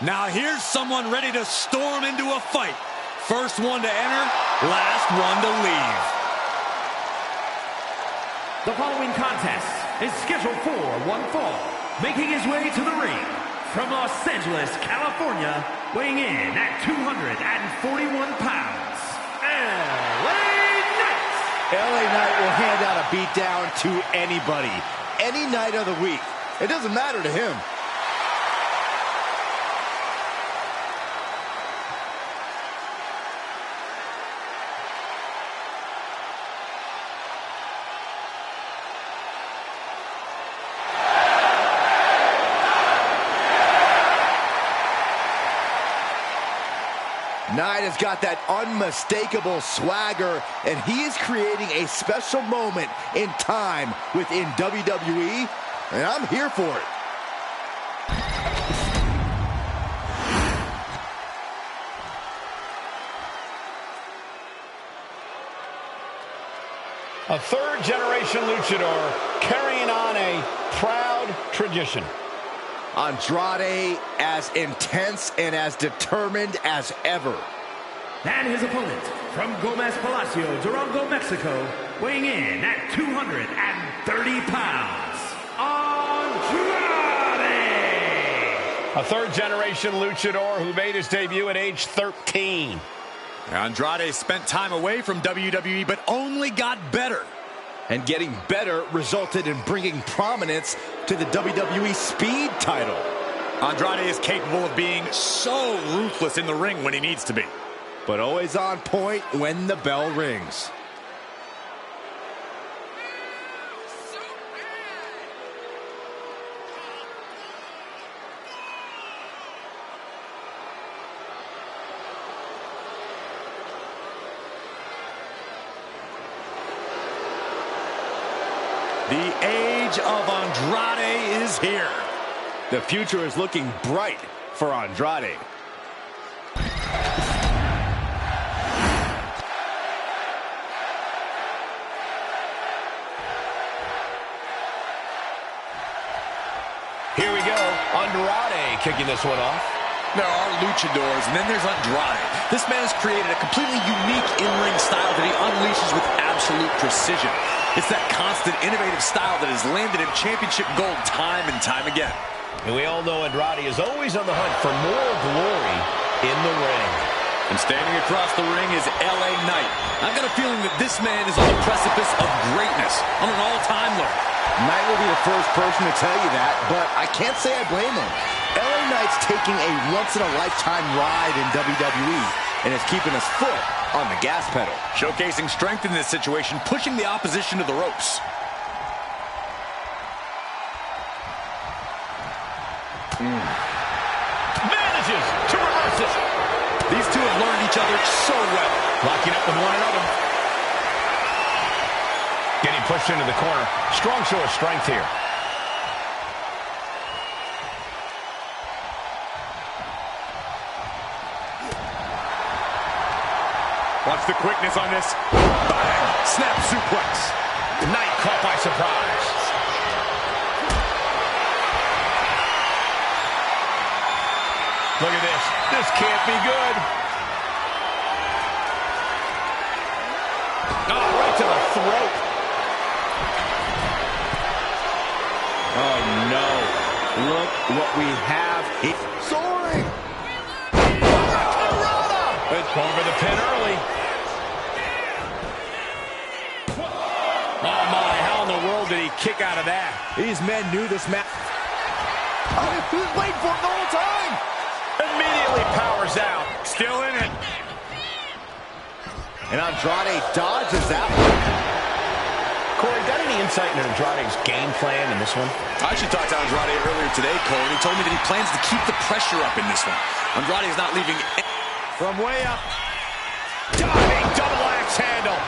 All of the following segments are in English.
Now here's someone ready to storm into a fight. First one to enter, last one to leave. The following contest is scheduled for one fall. Making his way to the ring from Los Angeles, California, weighing in at 241 pounds, LA Knight. LA Knight will hand out a beatdown to anybody, any night of the week. It doesn't matter to him. Knight has got that unmistakable swagger, and he is creating a special moment in time within WWE, and I'm here for it. A third-generation luchador carrying on a proud tradition. Andrade as intense and as determined as ever. And his opponent from Gomez Palacio, Durango, Mexico, weighing in at 230 pounds, Andrade! A third-generation luchador who made his debut at age 13. Andrade spent time away from WWE, but only got better. And getting better resulted in bringing prominence to the WWE Speed title. Andrade is capable of being so ruthless in the ring when he needs to be, but always on point when the bell rings. The age of Andrade is here. The future is looking bright for Andrade. Here we go. Andrade kicking this one off. There are luchadors, and then there's Andrade. This man has created a completely unique in-ring style that he unleashes with absolute precision. It's that constant, innovative style that has landed him championship gold time and time again. And we all know Andrade is always on the hunt for more glory in the ring. And standing across the ring is LA Knight. I've got a feeling that this man is on the precipice of greatness, on an all-time low. Knight will be the first person to tell you that, but I can't say I blame him. LA Knight's taking a once-in-a-lifetime ride in WWE, and is keeping his foot on the gas pedal. Showcasing strength in this situation, pushing the opposition to the ropes. Manages to reverse it. These two have learned each other so well. Locking up with one another. Getting pushed into the corner. Strong show of strength here. Watch the quickness on this. Bang! Snap suplex. Knight caught by surprise. Look at this. This can't be good. Oh, right to the throat. Oh, no. Look what we have. It's soaring. It's going for the pin early. Oh, my. How in the world did he kick out of that? These men knew this match. Oh, he was waiting for it the whole time. Immediately powers out. Still in it. And Andrade dodges that one. Corey, got any insight into Andrade's game plan in this one? I actually talked to Andrade earlier today, Cole, and he told me that he plans to keep the pressure up in this one. Andrade is not leaving from way up. Diving double axe handle.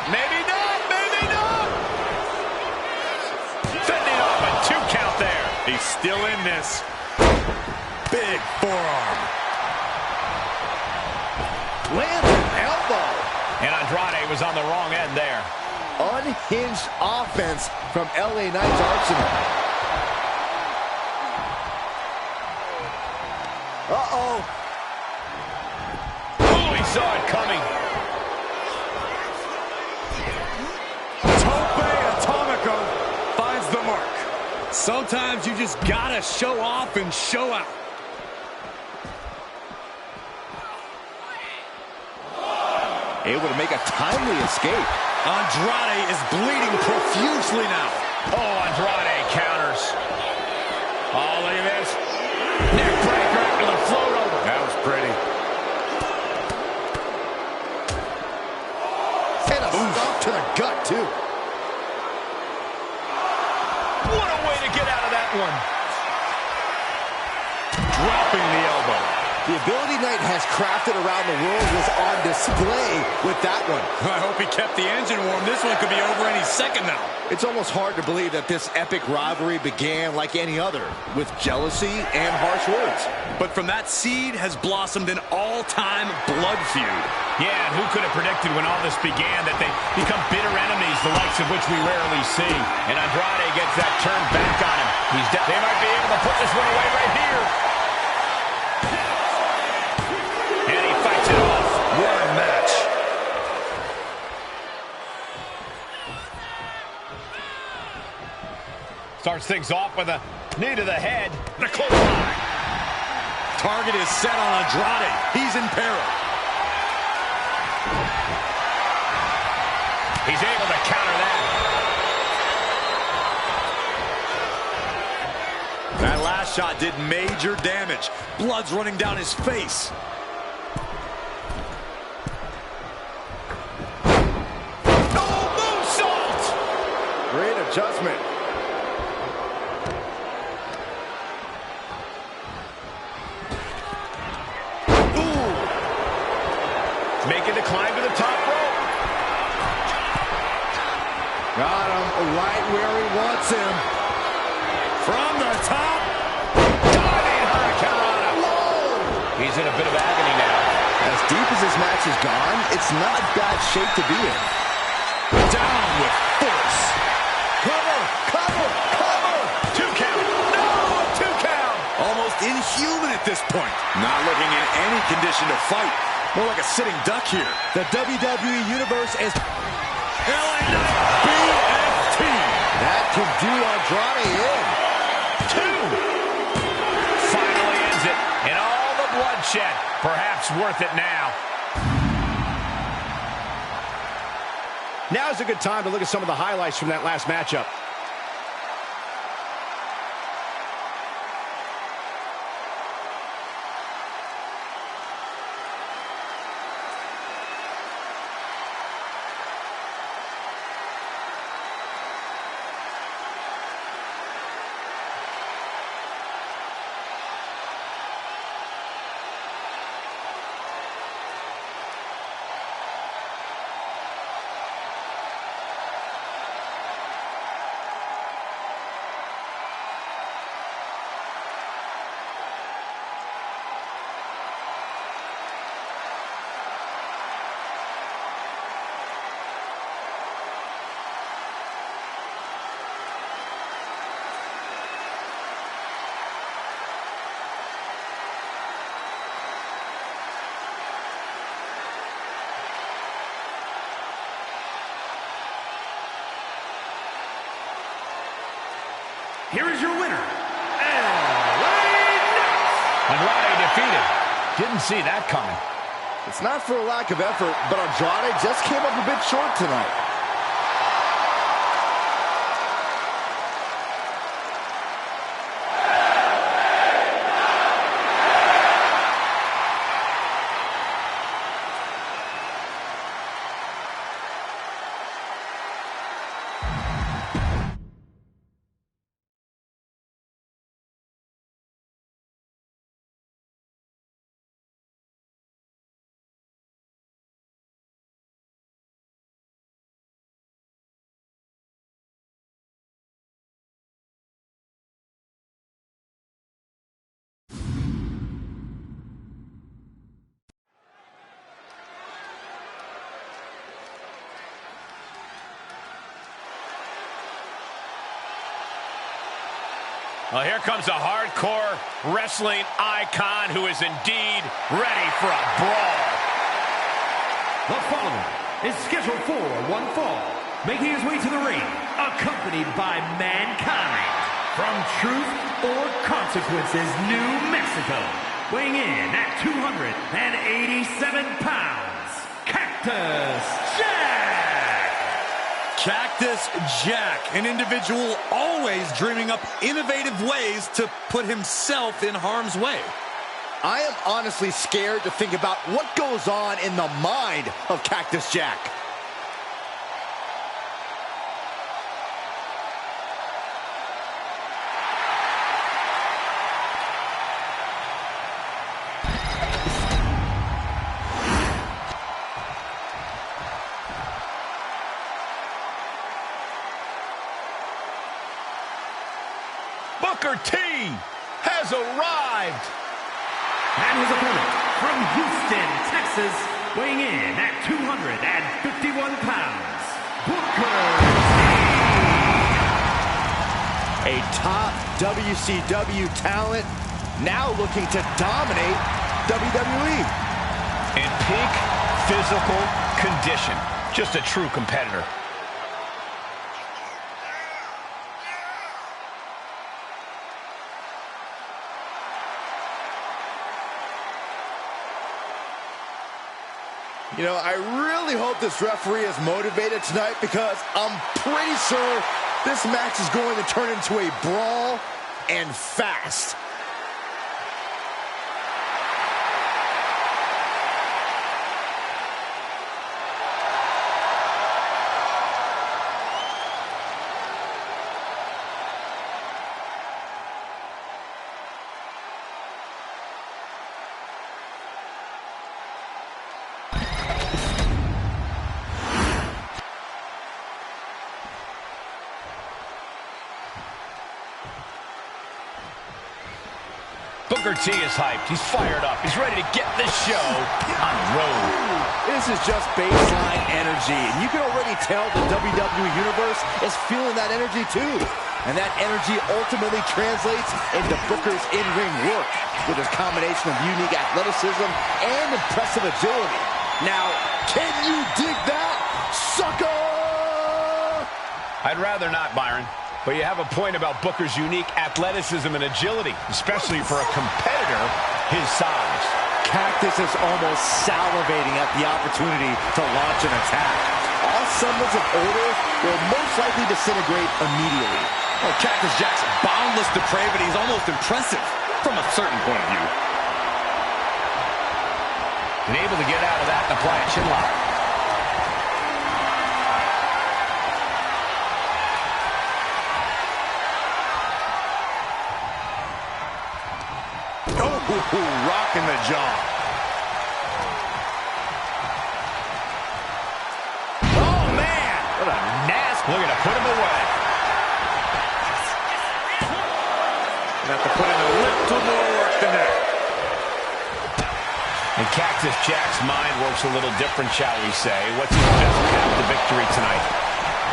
Maybe not, maybe not. Fending off a 2 count there. He's still in this. Big forearm. Lands an elbow. And Andrade was on the wrong end there. Unhinged offense from LA Knight's arsenal. Oh, he saw it coming. Tope Atomico finds the mark. Sometimes you just gotta show off and show out. Able to make a timely escape. Andrade is bleeding profusely now. Oh, Andrade counters. Oh, look at this. Neck breaker after the float over. That was pretty. And a stomp to the gut, too. What a way to get out of that one. Dropping the elbow. The ability Knight has crafted around the world was on display with that one. I hope he kept the engine warm. This one could be over any second now. It's almost hard to believe that this epic rivalry began like any other, with jealousy and harsh words. But from that seed has blossomed an all-time blood feud. Yeah, and who could have predicted when all this began that they become bitter enemies, the likes of which we rarely see. And Andrade gets that turn back on him. They might be able to put this one away right here. And he fights it off. What a match. Starts things off with a knee to the head. And a clothesline. Target is set on Andrade. He's in peril. He's able to counter that. That last shot did major damage. Blood's running down his face. Oh, moonsault! Great adjustment. Making the climb to the top rope. Got him right where he wants him. From the top. Diving Hurricanrana. Whoa! He's in a bit of agony now. As deep as this match has gone, it's not bad shape to be in. Down with force. Cover! Cover! Cover! 2 count. No! 2 count. Almost inhuman at this point. Not looking in any condition to fight. More like a sitting duck here. The WWE Universe is... LA Knight BFT. That can do Andrade in. 2. Finally ends it. And all the bloodshed. Perhaps worth it now. Now's a good time to look at some of the highlights from that last matchup. Here is your winner, LA Knight. Andrade defeated. Didn't see that coming. It's not for a lack of effort, but Andrade just came up a bit short tonight. Well, here comes a hardcore wrestling icon who is indeed ready for a brawl. The following is scheduled for one fall, making his way to the ring, accompanied by Mankind, from Truth or Consequences, New Mexico, weighing in at 287 pounds, Cactus Jack! Cactus Jack, an individual always dreaming up innovative ways to put himself in harm's way. I am honestly scared to think about what goes on in the mind of Cactus Jack. Booker T has arrived. And his opponent from Houston, Texas, weighing in at 251 pounds, Booker T. A top WCW talent now looking to dominate WWE. In peak physical condition. Just a true competitor. You know, I really hope this referee is motivated tonight because I'm pretty sure this match is going to turn into a brawl and fast. Booker T is hyped. He's fired up. He's ready to get this show on the road. This is just baseline energy, and you can already tell the WWE Universe is feeling that energy too. And that energy ultimately translates into Booker's in-ring work with his combination of unique athleticism and impressive agility. Now, can you dig that, sucker? I'd rather not, Byron. But you have a point about Booker's unique athleticism and agility, especially for a competitor his size. Cactus is almost salivating at the opportunity to launch an attack. All semblance of order will most likely disintegrate immediately. Oh, Cactus Jack's boundless depravity is almost impressive from a certain point of view. And able to get out of that and apply a chin lock. Rocking the jaw. Oh, man! What a nasty... Looking to put him away. Have to put in a little more work than that. And Cactus Jack's mind works a little different, shall we say. What's his best path to victory tonight?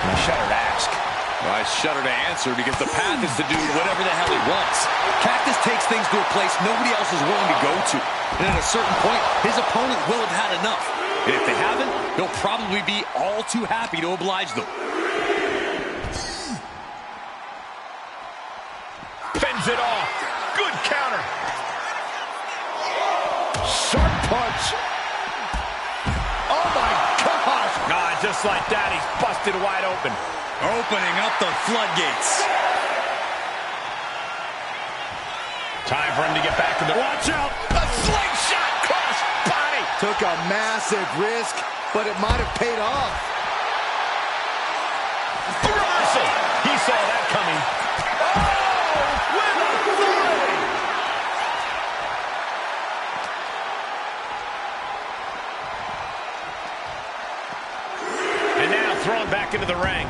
And I shudder to ask. Well, I shudder to answer because the path is to do whatever the hell he wants. Cactus takes things to a place nobody else is willing to go to. And at a certain point, his opponent will have had enough. And if they haven't, he'll probably be all too happy to oblige them. Fends it off. Good counter. Sharp punch. Oh, my gosh. Ah, just like that, he's busted wide open. Opening up the floodgates. Time for him to get back to the... Watch out! A slingshot cross body! Took a massive risk, but it might have paid off. Reversal! He saw that coming. Oh! With authority! And now thrown back into the ring.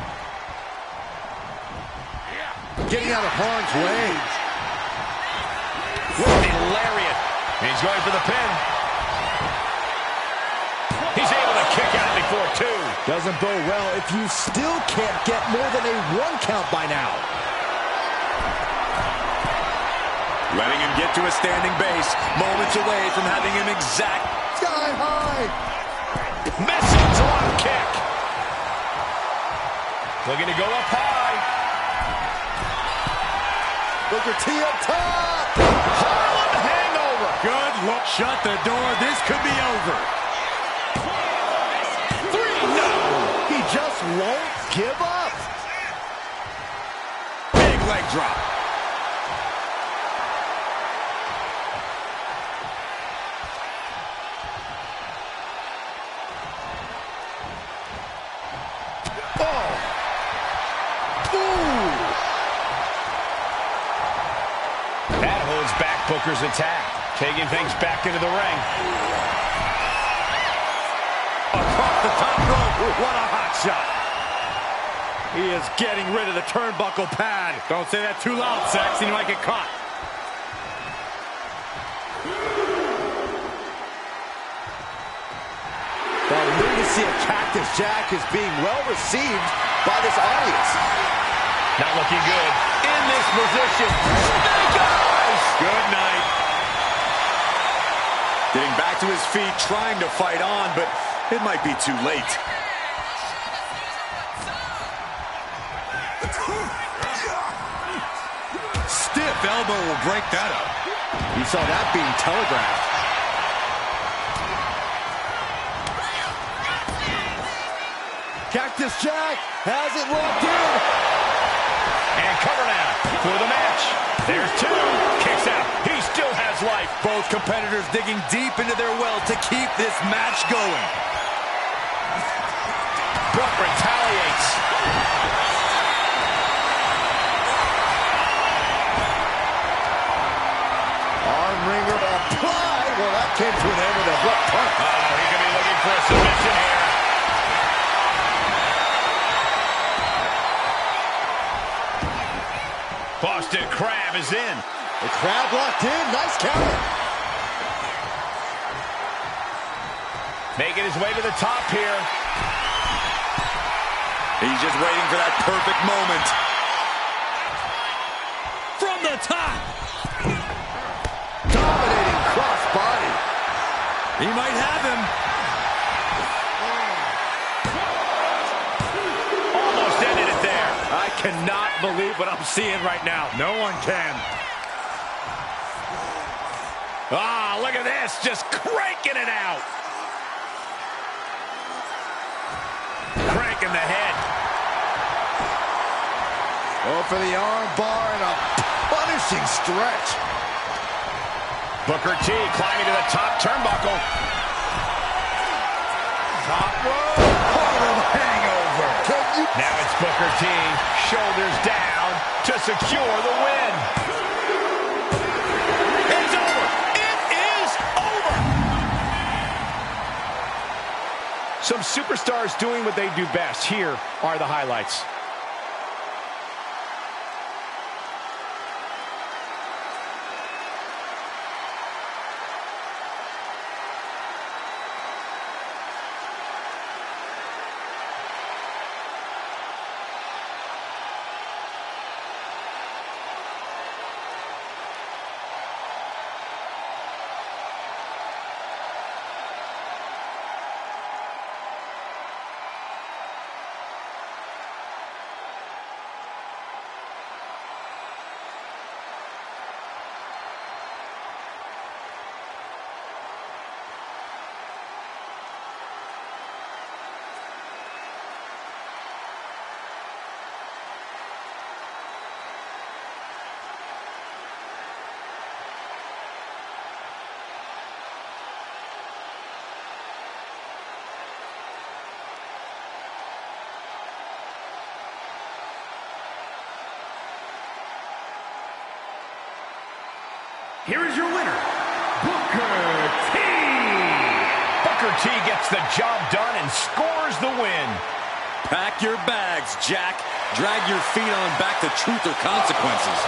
Getting out of harm's way. With the lariat. He's going for the pin. He's able to kick out before two. Doesn't bode well if you still can't get more than a 1 count by now. Letting him get to a standing base. Moments away from having him exact. Sky high. Missing drop kick. Looking to go up high. Booker T up top. Harlem hangover. Good look. Shut the door. This could be over. 3, no. He just won't give up. Big leg drop. That holds back Booker's attack, taking things back into the ring. Across the top rope. What a hot shot. He is getting rid of the turnbuckle pad. Don't say that too loud, Saxon. You might get caught. The lunacy of Cactus Jack is being well received by this audience. Not looking good. In this position. Snake eyes. Good night. Getting back to his feet, trying to fight on, but it might be too late. Stiff elbow will break that up. You saw that being telegraphed. Cactus Jack has it locked in. And cover now for the match. There's 2. Kicks out. He still has life. Both competitors digging deep into their well to keep this match going. Brock retaliates. Arm wringer applied. Well, that came to an end with a abrupt punch. Oh, he could be looking for a submission here. Boston Crab is in. The crab locked in. Nice counter. Making his way to the top here. He's just waiting for that perfect moment. From the top. Dominating crossbody. He might have him. Almost ended it there. I cannot believe what I'm seeing right now. No one can. Ah, look at this. Just cranking it out. Cranking the head. Oh, for the arm bar and a punishing stretch. Booker T climbing to the top turnbuckle. Top rope. Harlem hangover. Can you... Now it's Booker T, shoulders down to secure the win. It's over. It is over. Some superstars doing what they do best. Here are the highlights. Here is your winner, Booker T. Booker T gets the job done and scores the win. Pack your bags, Jack. Drag your feet on back to truth or consequences.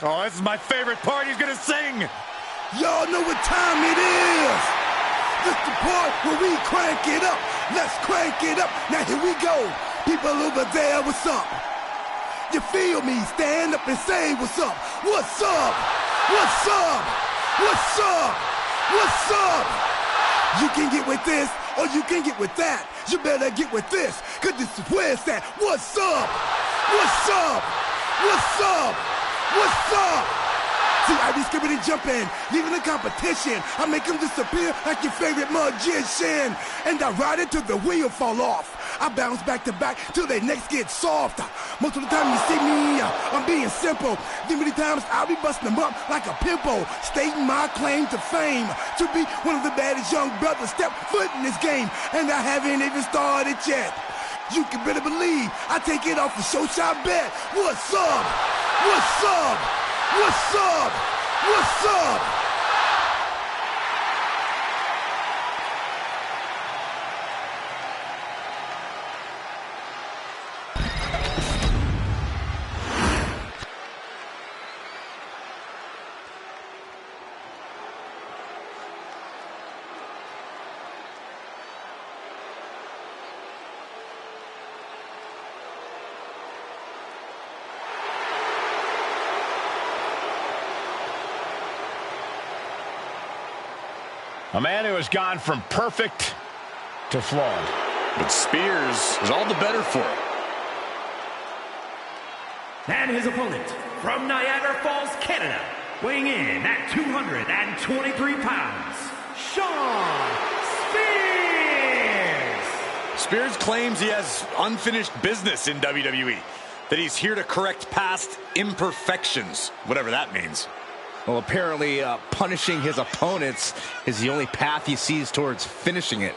Oh, this is my favorite part. He's gonna sing. Y'all know what time it is. This the part where we crank it up. Let's crank it up. Now here we go. People over there, what's up? You feel me? Stand up and say what's up. What's up? What's up? What's up? What's up? You can get with this or you can get with that. You better get with this, cause this is where it's at. What's up? What's up? What's up? What's up? See, I be skipping and jumping, leaving the competition. I make them disappear like your favorite magician. And I ride it till the wheel fall off. I bounce back to back till their necks get soft. Most of the time you see me, I'm being simple. Then many times I'll be busting them up like a pimple, stating my claim to fame, to be one of the baddest young brothers step foot in this game. And I haven't even started yet. You can better believe I take it off the show shot bet. What's up? What's up? What's up? What's up? A man who has gone from perfect to flawed. But Spears is all the better for it. And his opponent, from Niagara Falls, Canada, weighing in at 223 pounds, Shawn Spears! Spears claims he has unfinished business in WWE, that he's here to correct past imperfections, whatever that means. Well, apparently punishing his opponents is the only path he sees towards finishing it.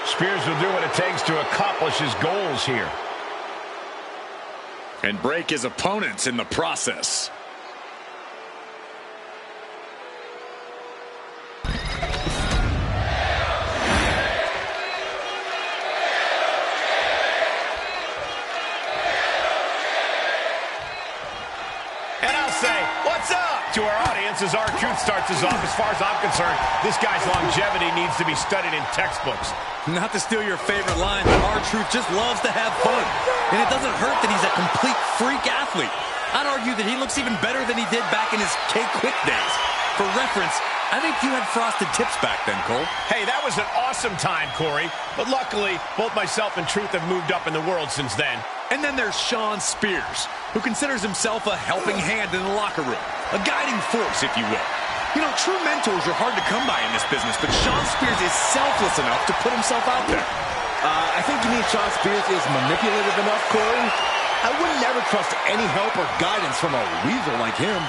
Spears will do what it takes to accomplish his goals here. And break his opponents in the process. And I'll say, what's up? To our audience as R-Truth starts us off. As far as I'm concerned, this guy's longevity needs to be studied in textbooks. Not to steal your favorite line, but R-Truth just loves to have fun. And it doesn't hurt that he's a complete freak athlete. I'd argue that he looks even better than he did back in his K-Quick days. For reference, I think you had frosted tips back then, Cole. Hey, that was an awesome time, Corey. But luckily, both myself and Truth have moved up in the world since then. And then there's Shawn Spears, who considers himself a helping hand in the locker room. A guiding force, if you will. You know, true mentors are hard to come by in this business, but Shawn Spears is selfless enough to put himself out there. I think you mean Shawn Spears is manipulative enough, Corey. I would never trust any help or guidance from a weasel like him.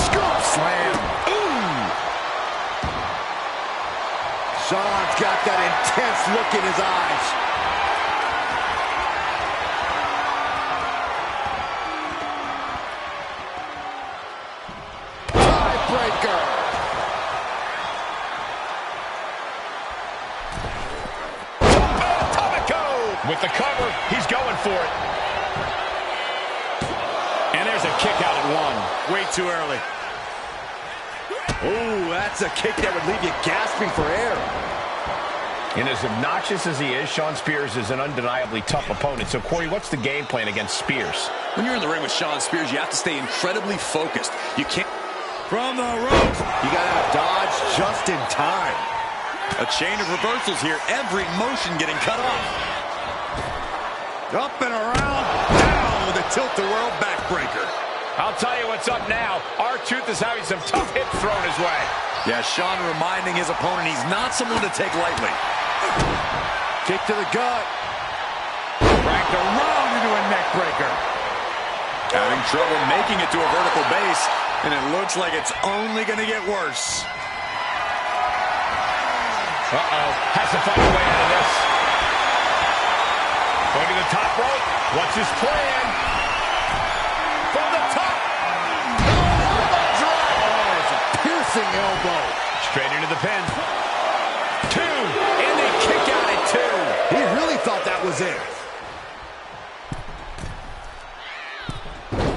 Scoop slam. Ooh. Shawn's got that intense look in his eyes. Tiebreaker. With the cover, he's going for it. And there's a kick out at one. Way too early. Oh, that's a kick that would leave you gasping for air. And as obnoxious as he is, Shawn Spears is an undeniably tough opponent. So, Corey, what's the game plan against Spears? When you're in the ring with Shawn Spears, you have to stay incredibly focused. You can't... From the ropes. You got to dodge just in time. A chain of reversals here. Every motion getting cut off. Up and around. Down with a tilt-the-world backbreaker. I'll tell you what's up now. R-Truth is having some tough hits thrown his way. Yeah, Shawn reminding his opponent he's not someone to take lightly. Kick to the gut. Cranked around into a neck breaker. Having trouble making it to a vertical base, and it looks like it's only going to get worse. Uh-oh. Has to find a way out of this. Going to the top rope. What's his plan? From the top. Elbow drop. Oh, it's a piercing elbow. Straight into the pin. 2. And they kick out at 2. He really thought that was it.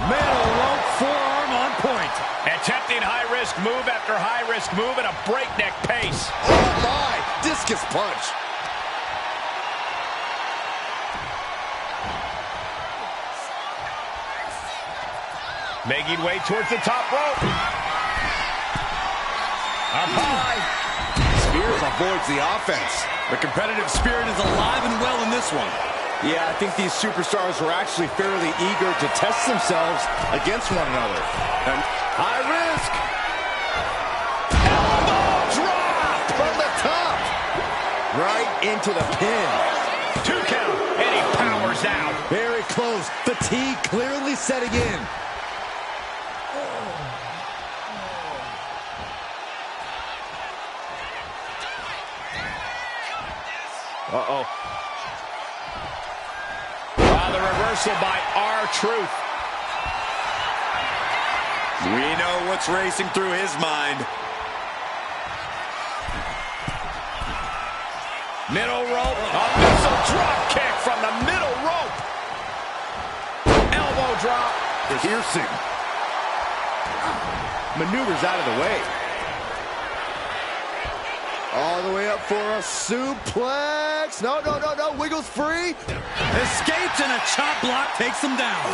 Middle rope forearm on point. Attempting high-risk move after high-risk move at a breakneck pace. Oh, my. Discus punch. Making way towards the top rope. Up high. Spears avoids the offense. The competitive spirit is alive and well in this one. Yeah, I think these superstars were actually fairly eager to test themselves against one another. And high risk. Elbow drop. From the top. Right into the pin. 2 count. And he powers out. Very close. Fatigue clearly setting in. Uh-oh. The reversal by R-Truth. We know what's racing through his mind. Middle rope. A missile drop kick from the middle rope. Elbow drop. Piercing. Maneuvers out of the way. All the way up for a suplex. No. Wiggles free. Escapes and a chop block takes him down.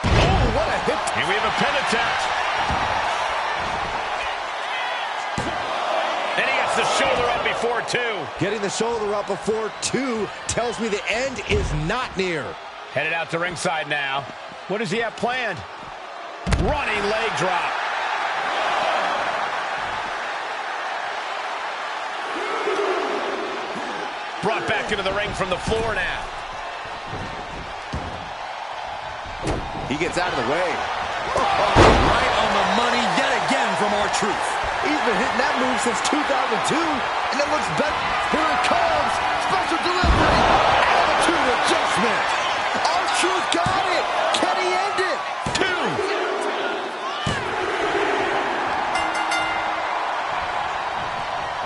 Oh, what a hit. And we have a pin attempt. And he gets the shoulder up before 2. Getting the shoulder up before 2 tells me the end is not near. Headed out to ringside now. What does he have planned? Running leg drop. Brought back into the ring from the floor now. He gets out of the way. Right on the money yet again from R-Truth. He's been hitting that move since 2002, and it looks better. Here it comes. Special delivery. Attitude adjustment. R-Truth got it. Can he end it? 2.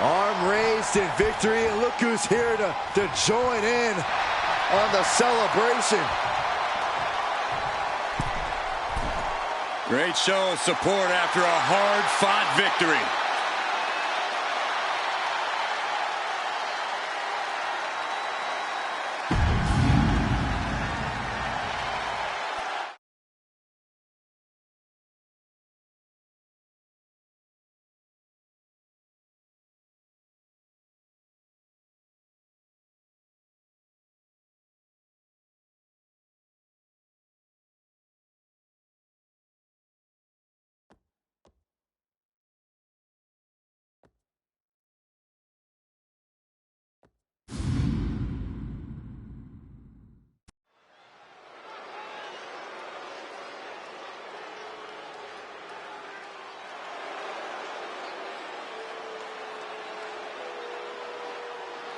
Arm raised in victory, and look who's here to join in on the celebration. Great show of support after a hard-fought victory.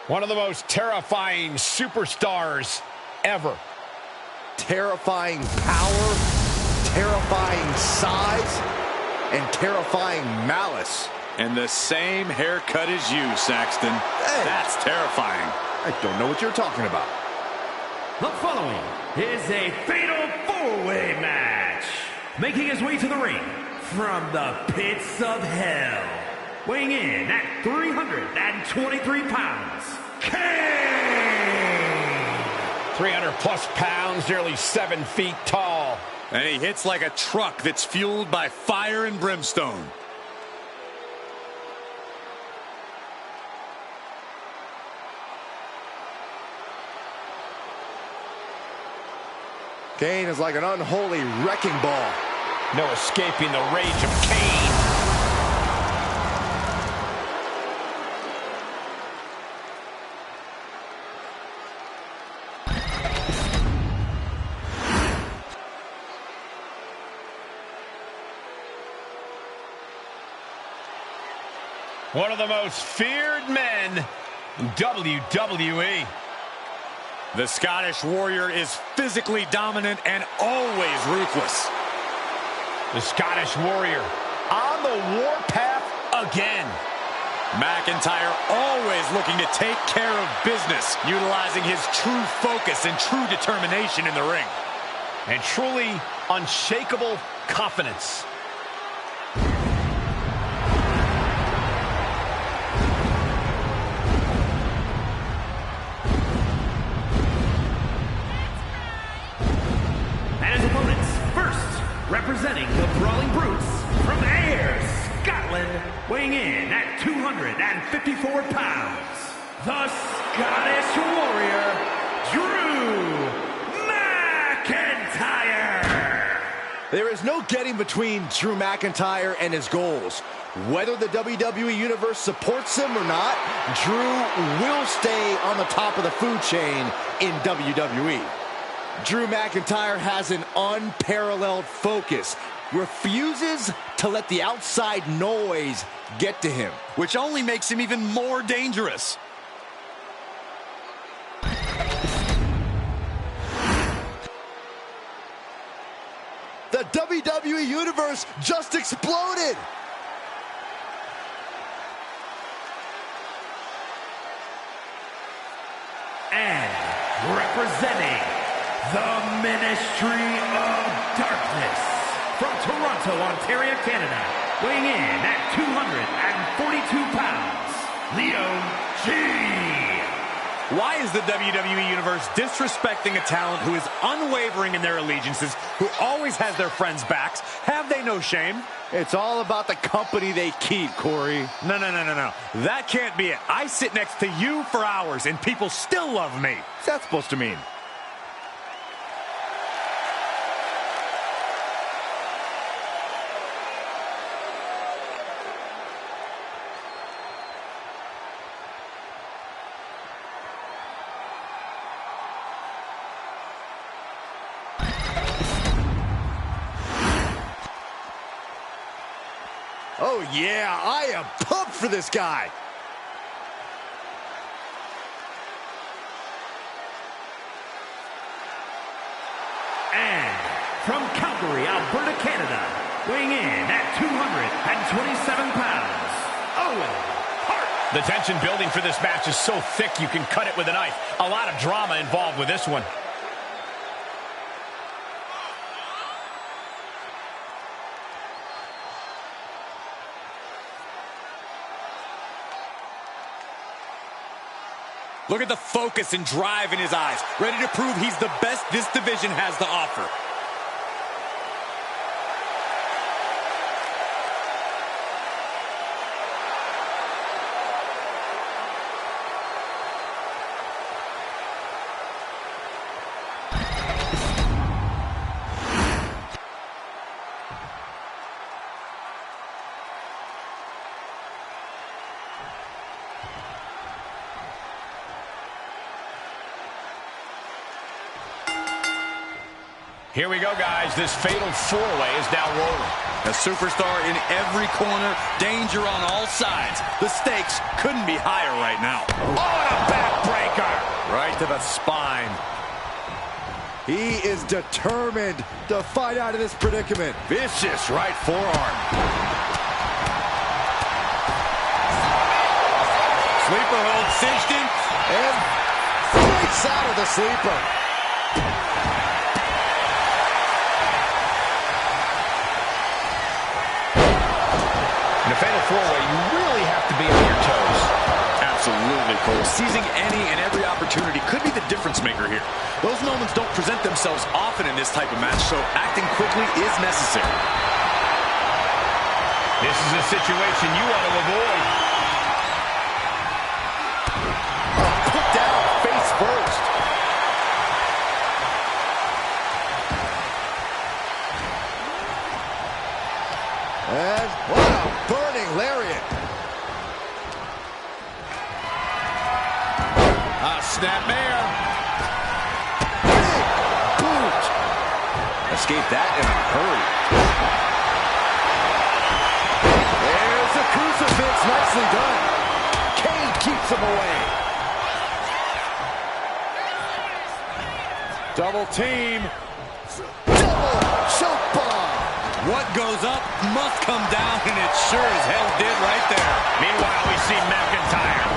One of the most terrifying superstars ever. Terrifying power, terrifying size, and terrifying malice. And the same haircut as you, Saxton. Hey. That's terrifying. I don't know what you're talking about. The following is a fatal 4-way match. Making his way to the ring from the pits of hell. Weighing in at 323 pounds, Kane! 300-plus pounds, nearly 7 feet tall. And he hits like a truck that's fueled by fire and brimstone. Kane is like an unholy wrecking ball. No escaping the rage of Kane. One of the most feared men in WWE. The Scottish Warrior is physically dominant and always ruthless. The Scottish Warrior on the warpath again. McIntyre always looking to take care of business, utilizing his true focus and true determination in the ring. And truly unshakable confidence. And his opponents, first, representing the Brawling Brutes from Ayr, Scotland, weighing in at 254 pounds, the Scottish Warrior, Drew McIntyre. There is no getting between Drew McIntyre and his goals. Whether the WWE Universe supports him or not, Drew will stay on the top of the food chain in WWE. Drew McIntyre has an unparalleled focus, refuses to let the outside noise get to him, which only makes him even more dangerous. The WWE Universe just exploded! And representing the Ministry of Darkness from Toronto, Ontario, Canada, weighing in at 242 pounds, Leo G. Why is the WWE Universe disrespecting a talent who is unwavering in their allegiances, who always has their friends' backs? Have they no shame? It's all about the company they keep, Corey. No. That can't be it. I sit next to you for hours and people still love me. What's that supposed to mean? Oh yeah, I am pumped for this guy. And from Calgary, Alberta, Canada, weighing in at 227 pounds, Owen Hart. The tension building for this match is so thick you can cut it with a knife. A lot of drama involved with this one. Look at the focus and drive in his eyes, ready to prove he's the best this division has to offer. Here we go, guys. This fatal four-way is now rolling. A superstar in every corner, danger on all sides. The stakes couldn't be higher right now. Oh, and a backbreaker. Right to the spine. He is determined to fight out of this predicament. Vicious right forearm. Sleeper hold cinched in. And breaks out of the sleeper. In a fatal four-way, you really have to be on your toes. Absolutely, Cole. Seizing any and every opportunity could be the difference maker here. Those moments don't present themselves often in this type of match, so acting quickly is necessary. This is a situation you want to avoid. Put down face first. And what a burning lariat. Snapmare. Big boot. Escaped that in a hurry. There's a cruise. Crucifix, nicely done. Kane keeps him away. Double team. Double choke bomb. What goes up must come down, and it sure as hell did right there. Meanwhile, we see McIntyre.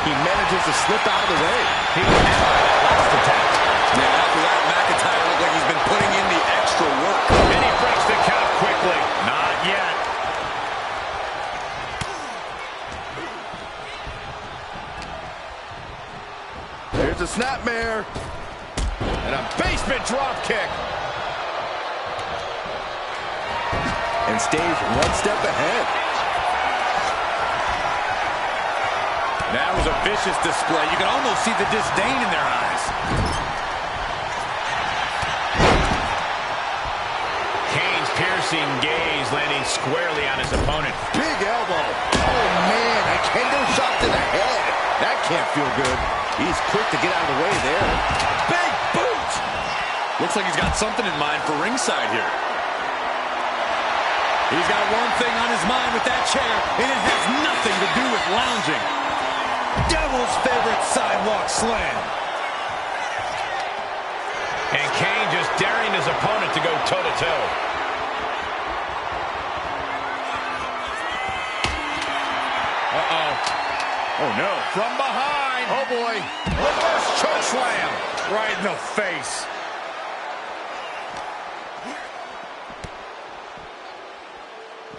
He manages to slip out of the way. He was hit by that last attack. Yeah, after that, McIntyre looked like he's been putting in the extra work. And he breaks the count quickly. Not yet. There's a snapmare. And a basement drop kick. And stays one step ahead. That was a vicious display. You can almost see the disdain in their eyes. Kane's piercing gaze landing squarely on his opponent. Big elbow. Oh, man. A kendo shot to the head. That can't feel good. He's quick to get out of the way there. Big boot. Looks like he's got something in mind for ringside here. He's got one thing on his mind with that chair, and it has nothing to do with lounging. Devil's favorite sidewalk slam. And Kane just daring his opponent to go toe-to-toe. Uh-oh. Oh, no. From behind. Oh, boy. Reverse choke slam. Right in the face.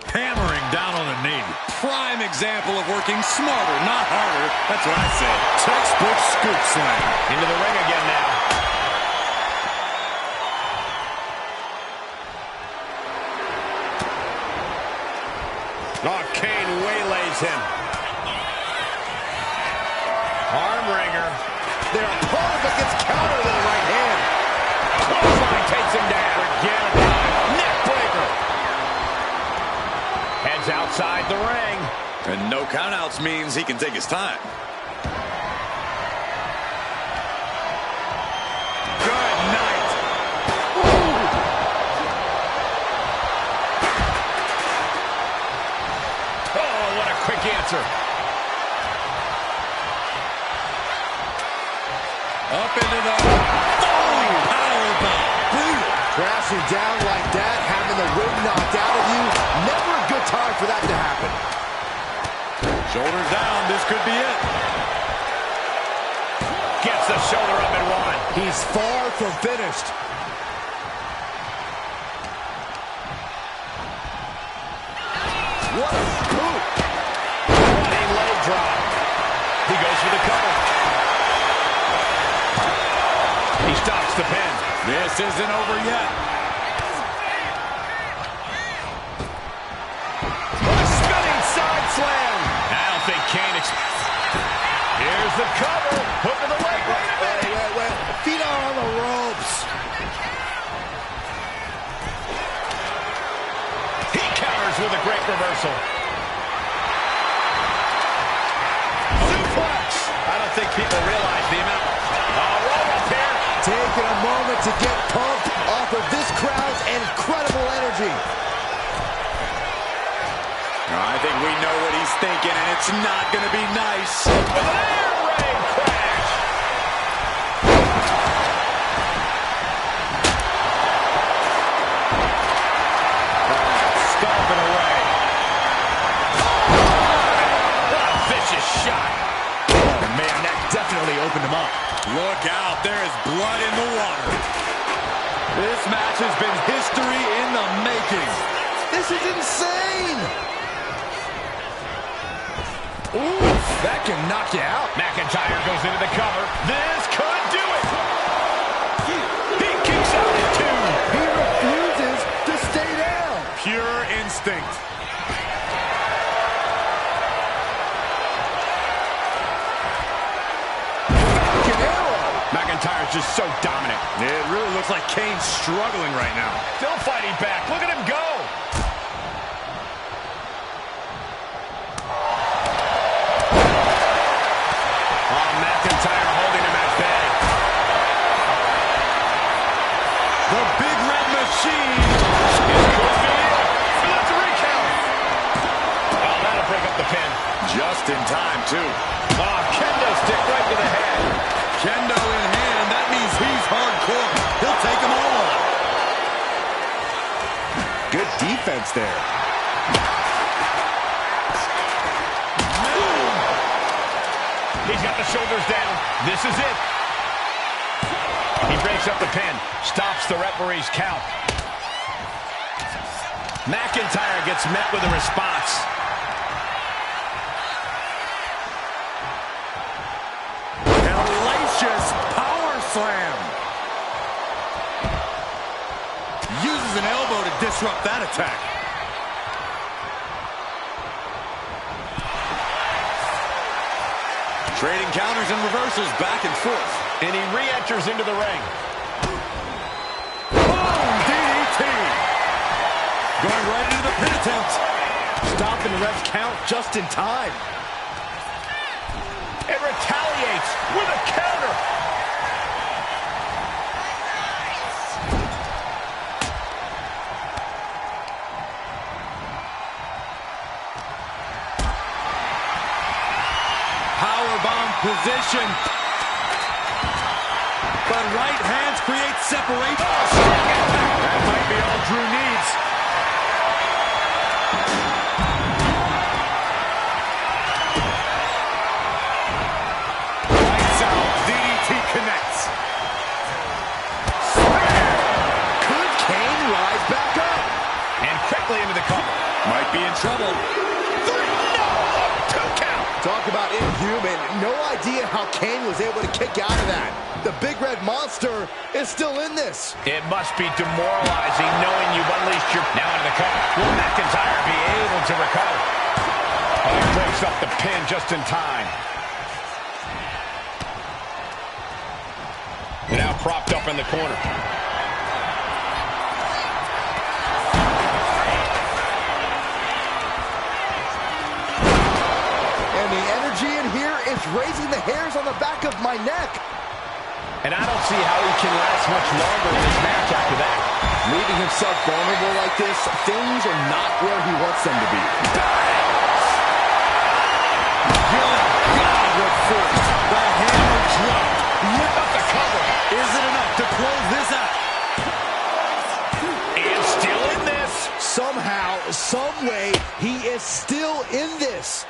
Hammering down on the knee. Prime example of working smarter, not harder. That's what I say. Textbook scoop slam. Into the ring again now. Oh, Kane waylays him. Arm wringer. Their opponent gets countered with a right hand. Clothesline takes him down. Forget about it. Neck breaker. Heads outside the ring. And no countouts means he can take his time. Good night. Oh, what a quick answer. Up into the falling powerbomb. Brutal. Crashing down like that, having the ring knocked out of you, never a good time for that to happen. Shoulders down. This could be it. Gets the shoulder up and one. He's far from finished. What a scoop. Running leg drop. He goes for the cover. He stops the pin. This isn't over yet. A spinning side slam. I don't think Kane Here's the cover. Hook of the leg. Wait a minute. Wait. Feet are on the ropes. He counters with a great reversal. Suplex. I don't think people realize the amount. Roll up here. Taking a moment to get pumped off of this crowd's incredible energy. I think we know what he's thinking, and it's not going to be nice. With an air raid crash. Stomping away. What a vicious shot. Oh, man, that definitely opened him up. Look out, there is blood in the water. This match has been history in the making. This is insane. Ooh, that can knock you out. McIntyre goes into the cover. This could do it. He kicks out at two. He refuses to stay down. Pure instinct. McIntyre's just so dominant. It really looks like Kane's struggling right now. Still fighting back. Look at him go. Oh, McIntyre holding him at bay. The big red machine is defense there. He's got the shoulders down. This is it. He breaks up the pin. Stops the referee's count. McIntyre gets met with a response. Hellacious power slam. Uses an elbow to disrupt that attack. Trading counters and reversals back and forth. And he re-enters into the ring. Boom! DDT! Going right into the pin attempt. Stopping the ref's count just in time. And retaliates with a counter. Powerbomb position. But right hands create separation. That might be all Drew needs. Lights out. DDT connects. Could Kane rise back up? And quickly into the cover. Might be in trouble. Talk about inhuman. No idea how Kane was able to kick out of that. The big red monster is still in this. It must be demoralizing knowing you've unleashed your... Now into the cover. Will McIntyre be able to recover? Oh, he breaks up the pin just in time. Now propped up in the corner. Is raising the hairs on the back of my neck. And I don't see how he can last much longer in this match after that. Leaving himself vulnerable like this, things are not where he wants them to be. Good God, what force. The hammer dropped. Rip up the cover. Is it enough to close this out? And still in this. Somehow, some way, he is still in this.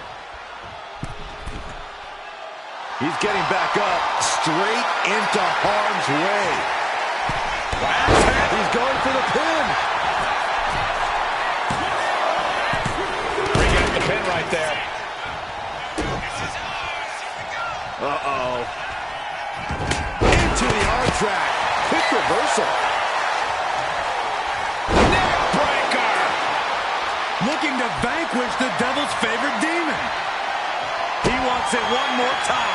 He's getting back up, straight into harm's way. He's going for the pin. Bring out the pin right there. Uh-oh. Into the arm track. Quick reversal. Neck breaker. Looking to vanquish the devil's favorite demon. He wants it one more time.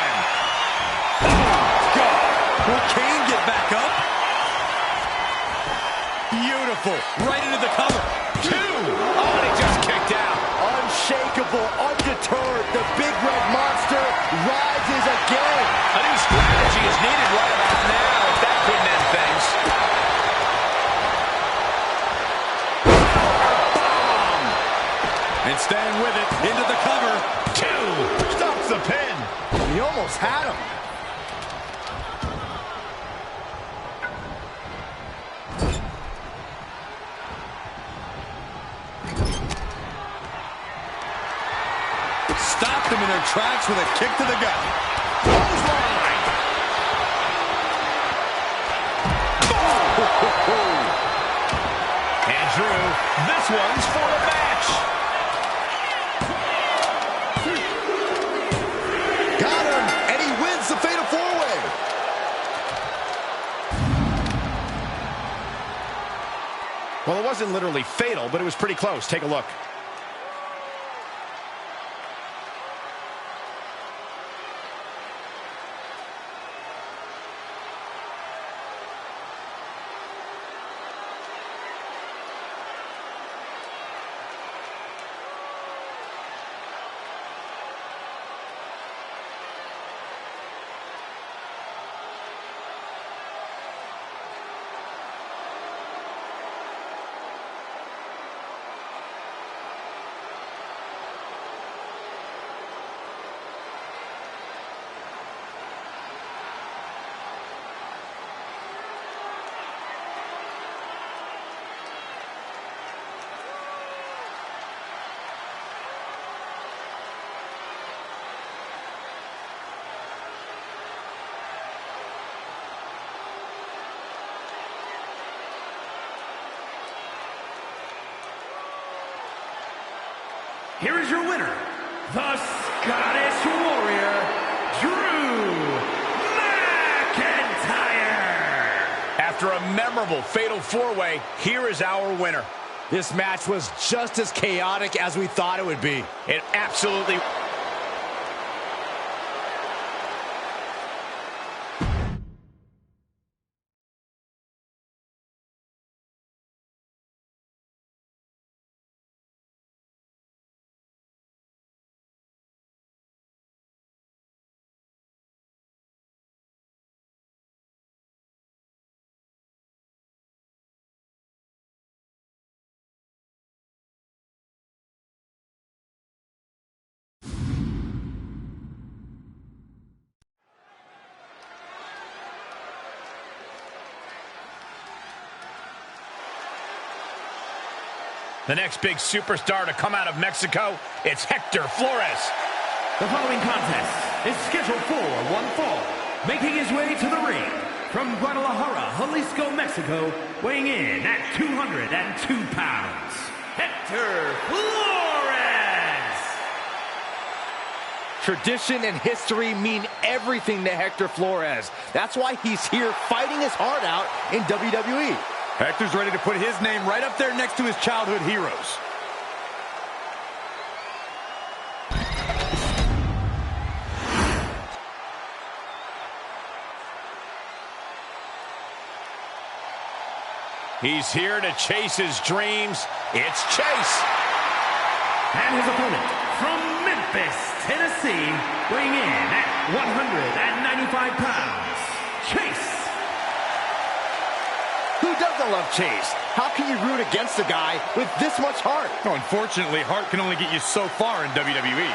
Will Kane get back up? Beautiful. Right into the cover. 2. Oh, and he just kicked out. Unshakable, undeterred. The big red monster rises again. A new strategy is needed right about now if that couldn't end things. Bomb! And staying with it, into the cover. 2. Stops the pin. He almost had him. Stopped them in their tracks with a kick to the gut. Clothesline. And Drew, this one's for the match. Got him, and he wins the Fatal 4-Way. Well, it wasn't literally fatal, but it was pretty close. Take a look. here is your winner, the Scottish Warrior, Drew McIntyre. After a memorable fatal four-way, here is our winner. This match was just as chaotic as we thought it would be. It absolutely... The next big superstar to come out of Mexico, it's Hector Flores. The following contest is scheduled for one fall. Making his way to the ring from Guadalajara, Jalisco, Mexico, weighing in at 202 pounds, Hector Flores. Tradition and history mean everything to Hector Flores. That's why he's here fighting his heart out in WWE. Hector's ready to put his name right up there next to his childhood heroes. He's here to chase his dreams. It's Chase. And his opponent from Memphis, Tennessee, weighing in at 195 pounds, Chase. Who doesn't love Chase? How can you root against a guy with this much heart? Oh, unfortunately, heart can only get you so far in WWE.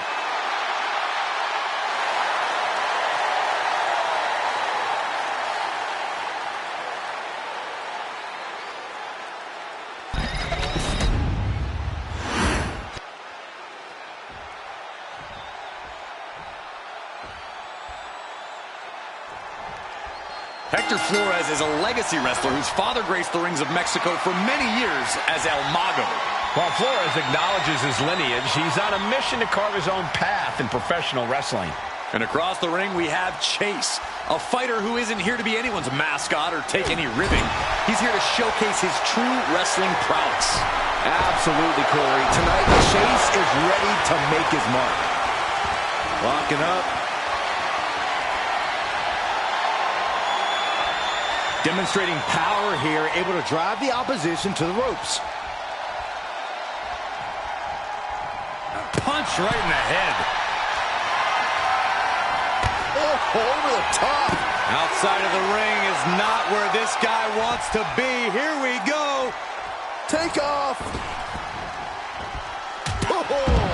Hector Flores is a legacy wrestler whose father graced the rings of Mexico for many years as El Mago. While Flores acknowledges his lineage, he's on a mission to carve his own path in professional wrestling. And across the ring, we have Chase, a fighter who isn't here to be anyone's mascot or take any ribbing. He's here to showcase his true wrestling prowess. Absolutely, Corey. Tonight, Chase is ready to make his mark. Locking up. Demonstrating power here, able to drive the opposition to the ropes. Punch right in the head. Oh, over the top. Outside of the ring is not where this guy wants to be. Here we go. Take off. Oh,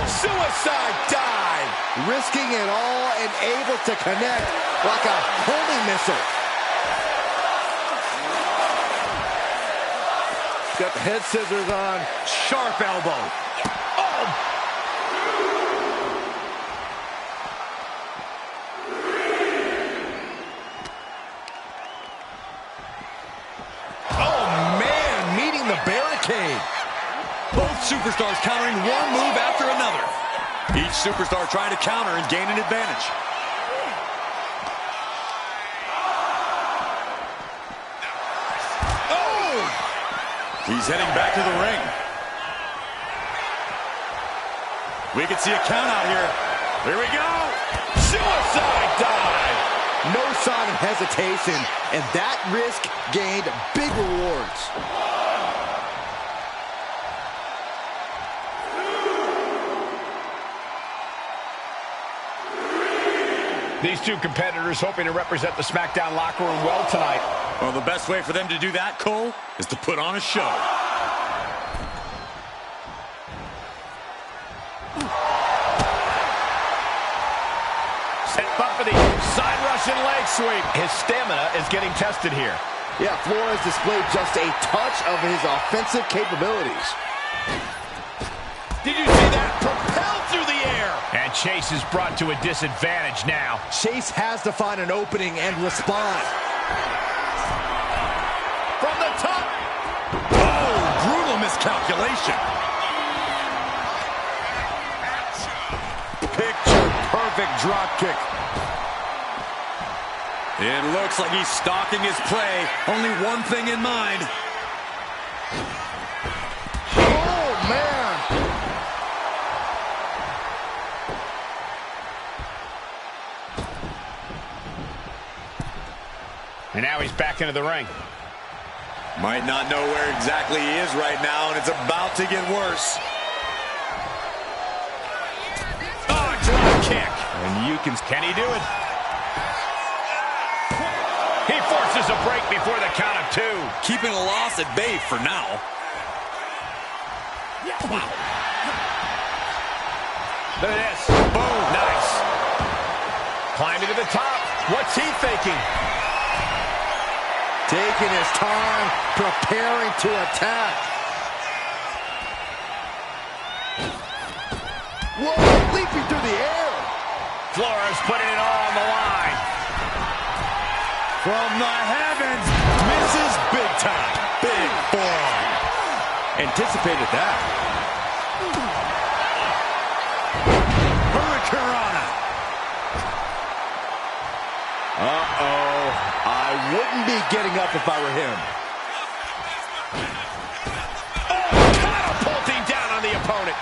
suicide dive. Risking it all and able to connect like a homing missile. Got the head scissors on. Sharp elbow. Oh! Oh, man, meeting the barricade. Both superstars countering one move after another. Each superstar trying to counter and gain an advantage. He's heading back to the ring. We can see a count out here. Here we go. Suicide dive. No sign of hesitation, and that risk gained big rewards. These two competitors hoping to represent the SmackDown locker room well tonight. Well, the best way for them to do that, Cole, is to put on a show. Set up for the side Russian leg sweep. His stamina is getting tested here. Yeah, Flores displayed just a touch of his offensive capabilities. Did you see that? Propelled through the air. And Chase is brought to a disadvantage now. Chase has to find an opening and respond. From the top. Oh, brutal miscalculation. Terrific drop kick. It looks like he's stalking his prey. Only one thing in mind. Oh, man. And now he's back into the ring. Might not know where exactly he is right now, and it's about to get worse. Oh, drop kick. And can he do it? He forces a break before the count of 2. Keeping a loss at bay for now. Look at this. Boom. Nice. Climbing to the top. What's he thinking? Taking his time, preparing to attack. Whoa, leaping through the air. Flores putting it all on the line. From the heavens, misses big time. Big forearm. Anticipated that. Hurricanrana. Uh-oh. I wouldn't be getting up if I were him. Oh, catapulting down on the opponent.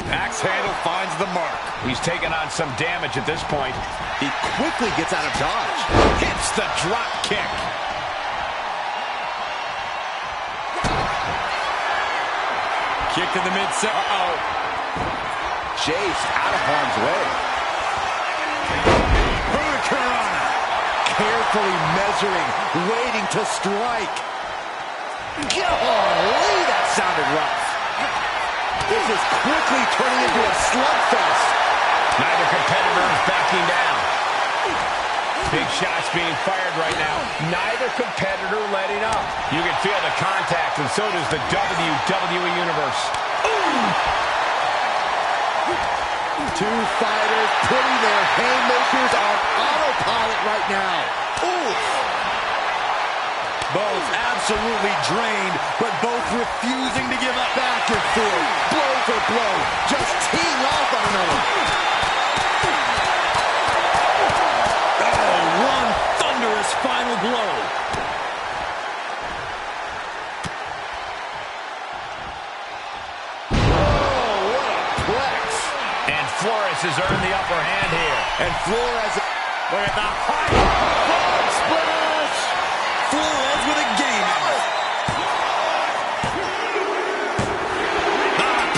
Axe handle finds the mark. He's taking on some damage at this point. He quickly gets out of dodge. Hits the drop kick. Kick to the midsection. Uh-oh. Chase out of harm's way. Hurricanrana. Carefully measuring, waiting to strike. Golly, that sounded rough. This is quickly turning into a slugfest. Neither competitor is backing down. Big shots being fired right now. Neither competitor letting up. You can feel the contact, and so does the WWE Universe. Two fighters putting their haymakers on autopilot right now. Oof. Both absolutely drained, but both refusing to give up. Back and forth, blow for blow, just teeing off on another. Oh, one thunderous final blow. Oh, what a plex. And Flores has earned the upper hand here. And Flores, Look at the high frog splash. Flores with a game out.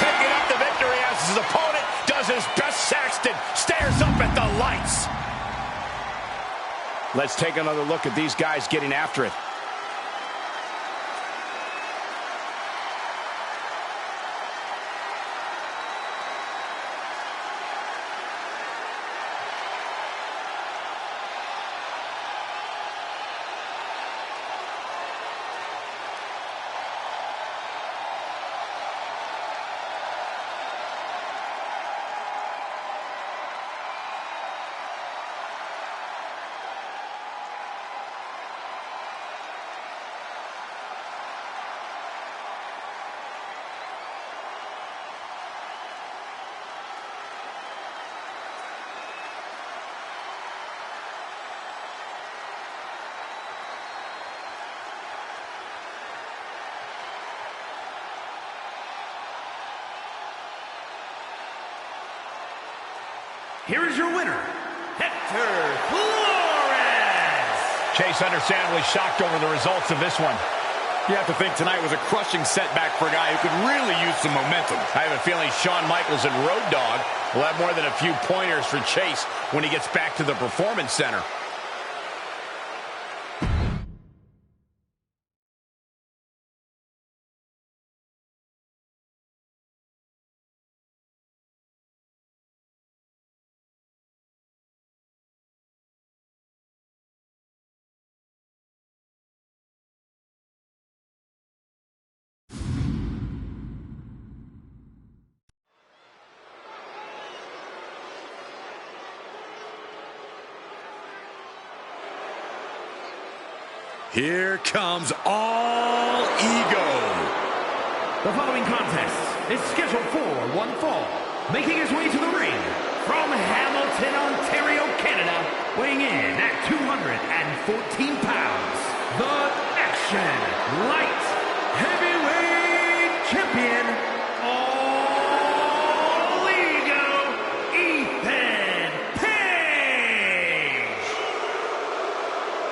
Picking up the victory as his opponent does his best. Saxton stares up at the lights. Let's take another look at these guys getting after it. Here is your winner, Hector Flores. Chase understandably shocked over the results of this one. You have to think tonight was a crushing setback for a guy who could really use some momentum. I have a feeling Shawn Michaels and Road Dogg will have more than a few pointers for Chase when he gets back to the Performance Center. Here comes all ego. The following contest is scheduled for one fall. Making his way to the ring from Hamilton, Ontario, Canada, weighing in at 214 pounds, the Action Light Heavyweight Champion, All Ego, Ethan Page.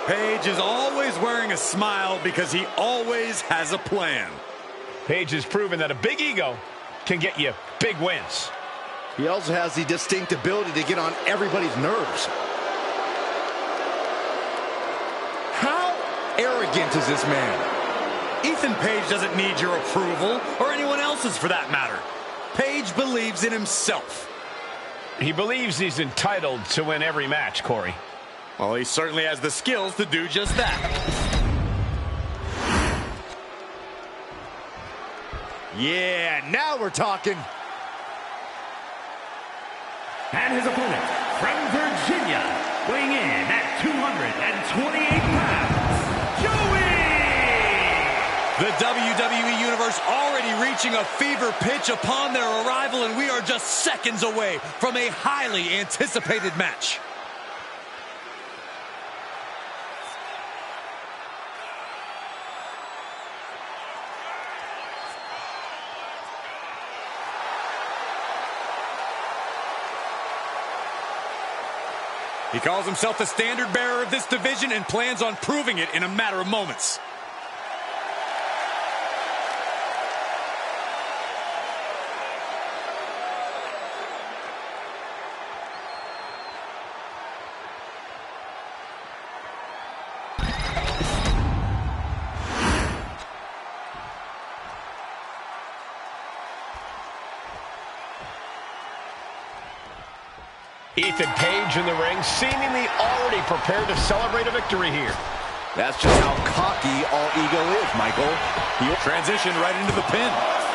Page is always wearing a smile because he always has a plan. Page has proven that a big ego can get you big wins. He also has the distinct ability to get on everybody's nerves. How arrogant is this man? Ethan Page doesn't need your approval, or anyone else's for that matter. Page believes in himself. He believes he's entitled to win every match, Corey. Well, he certainly has the skills to do just that. Yeah, now we're talking. And his opponent from Virginia, weighing in at 228 pounds, Joey! The WWE Universe already reaching a fever pitch upon their arrival, and we are just seconds away from a highly anticipated match. He calls himself the standard bearer of this division and plans on proving it in a matter of moments. Ethan Page in the ring, seemingly already prepared to celebrate a victory here. That's just how cocky All Ego is, Michael. He'll transition right into the pin.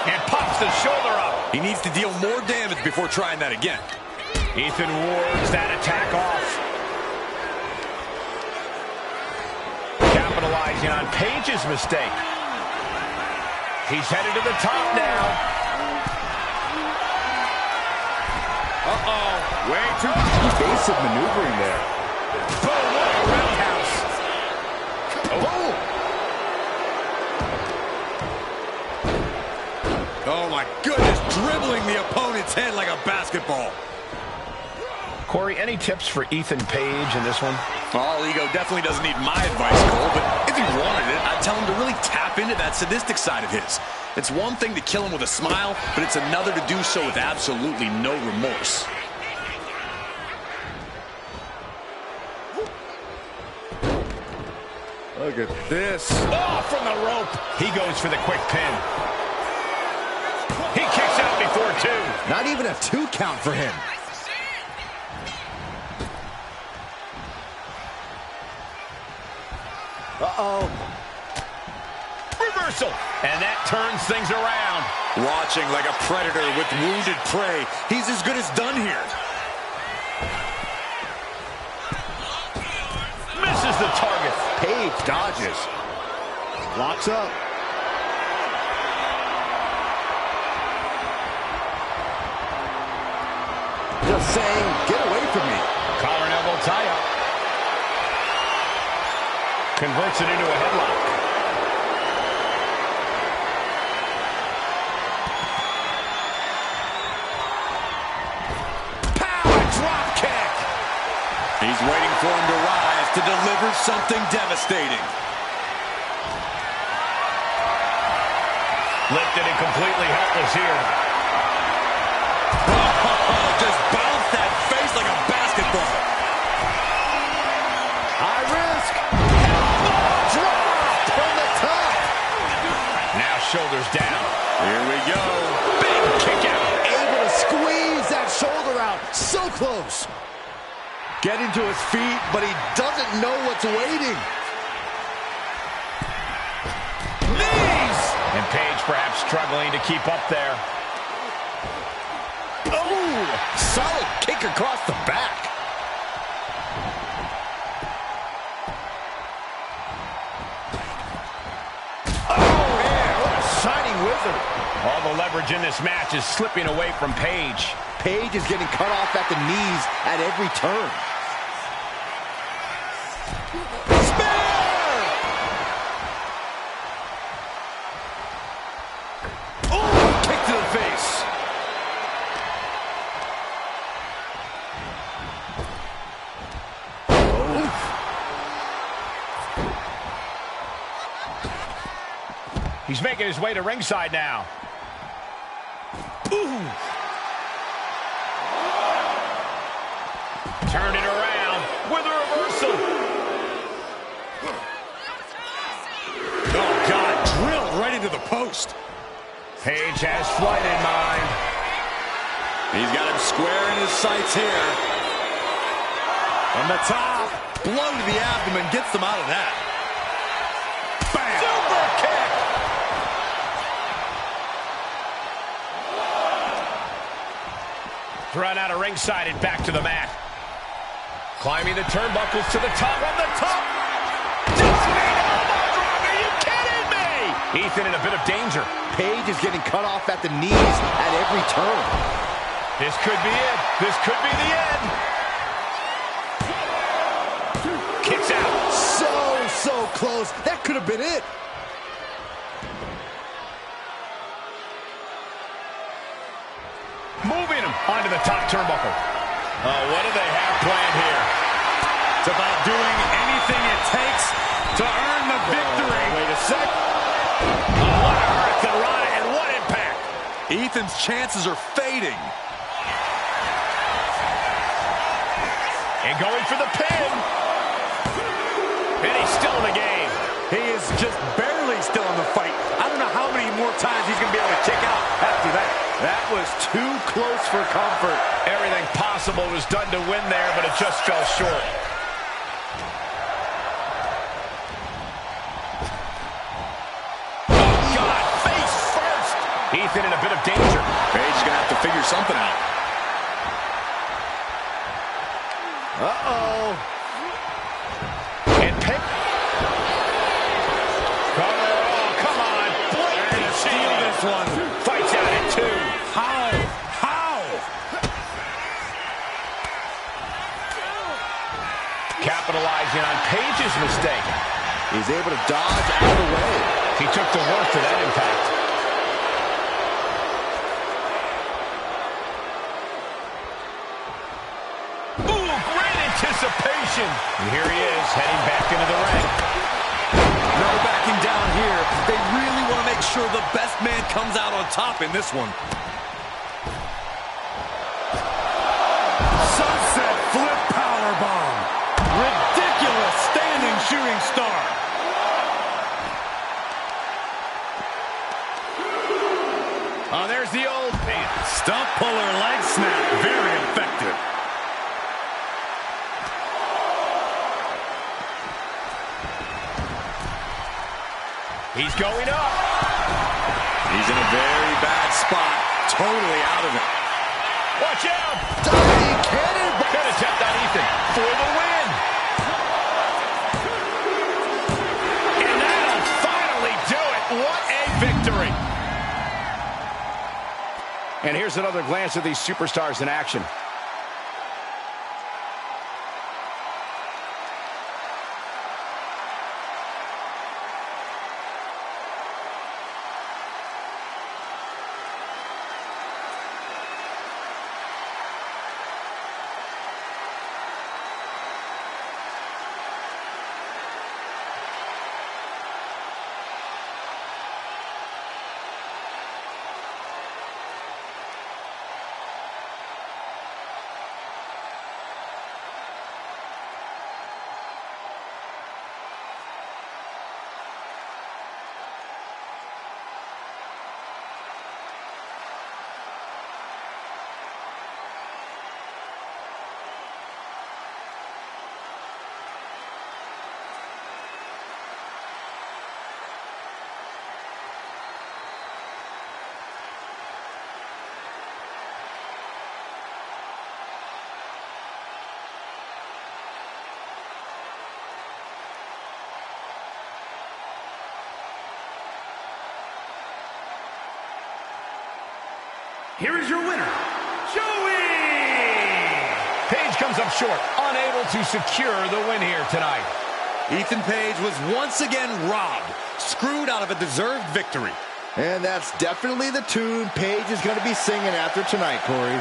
And pops the shoulder up. He needs to deal more damage before trying that again. Ethan wards that attack off. Capitalizing on Page's mistake. He's headed to the top now. Uh-oh, way too Evasive maneuvering there. Boom, what a roundhouse. Boom! Oh my goodness, dribbling the opponent's head like a basketball. Corey, any tips for Ethan Page in this one? All Ego definitely doesn't need my advice, Cole, but if he wanted it, I'd tell him to really tap into that sadistic side of his. It's one thing to kill him with a smile, but it's another to do so with absolutely no remorse. Look at this. Oh, from the rope. He goes for the quick pin. He kicks out before two. Not even a 2 count for him. Uh-oh. Reversal. And that turns things around. Watching like a predator with wounded prey. He's as good as done here. Misses the target. Page dodges. Locks up. Just saying, get away from me. Collar and elbow tie up. Converts it into a headlock. Power drop kick. He's waiting for him to rise to deliver something devastating. Lifted and completely helpless here. Just bounce that face like a basketball. High risk. Drop from the top. Now shoulders down. Here we go. Big kick out. Able to squeeze that shoulder out. So close. Getting to his feet, but he doesn't know what's waiting. Knees. And Page perhaps struggling to keep up there. Oh, solid kick across the back. Oh, man, what a shining wizard. match is slipping away from Paige. Paige is getting cut off at the knees at every turn. Spear! Oh, kick to the face. He's making his way to ringside now. Ooh. Turn it around with a reversal. Oh, God, drilled right into the post. Paige has flight in mind. He's got him square in his sights here. From the top, blow to the abdomen, gets them out of that. Bam! Super kick! Thrown out of ringside and back to the mat. Climbing the turnbuckles to the top. On the top! Diving elbow drop! Are you kidding me? Ethan in a bit of danger. Paige is getting cut off at the knees at every turn. This could be it. This could be the end. Kicks out. So close. That could have been it. Moving him onto the top turnbuckle. Oh, what do they have planned here? It's about doing anything it takes to earn the victory. Wait a sec. Oh, what a hurricane run and what impact. Ethan's chances are fading. And going for the pin. And he's still in the game. He is just barely still in the fight. I don't know how many more times he's going to be able to kick out after that. That was too close for comfort. Everything possible was done to win there, but it just fell short. Oh, God, face first. Ethan in a bit of danger. Paige is going to have to figure something out. Uh-oh. And pick. Oh, come on. Blatant Steal this one. Fights out at 2. How? Capitalizing on Paige's mistake. He's able to dodge out of the way. He took the worst of that impact. Ooh, great anticipation. And here he is, heading back into the ring. No backing down here. They really want to make sure the best man comes out on top in this one. Sunset flip powerbomb. Ridiculous standing shooting star. Oh, there's the old man. Stump puller leg snap. Very effective. He's going up. He's in a very bad spot. Totally out of it. Watch out. Diving cannonball. Good attempt on Ethan for the win. And that'll finally do it. What a victory. And here's another glance at these superstars in action. here is your winner, Joey! Page comes up short, unable to secure the win here tonight. Ethan Page was once again robbed, screwed out of a deserved victory. And that's definitely the tune Page is going to be singing after tonight, Corey.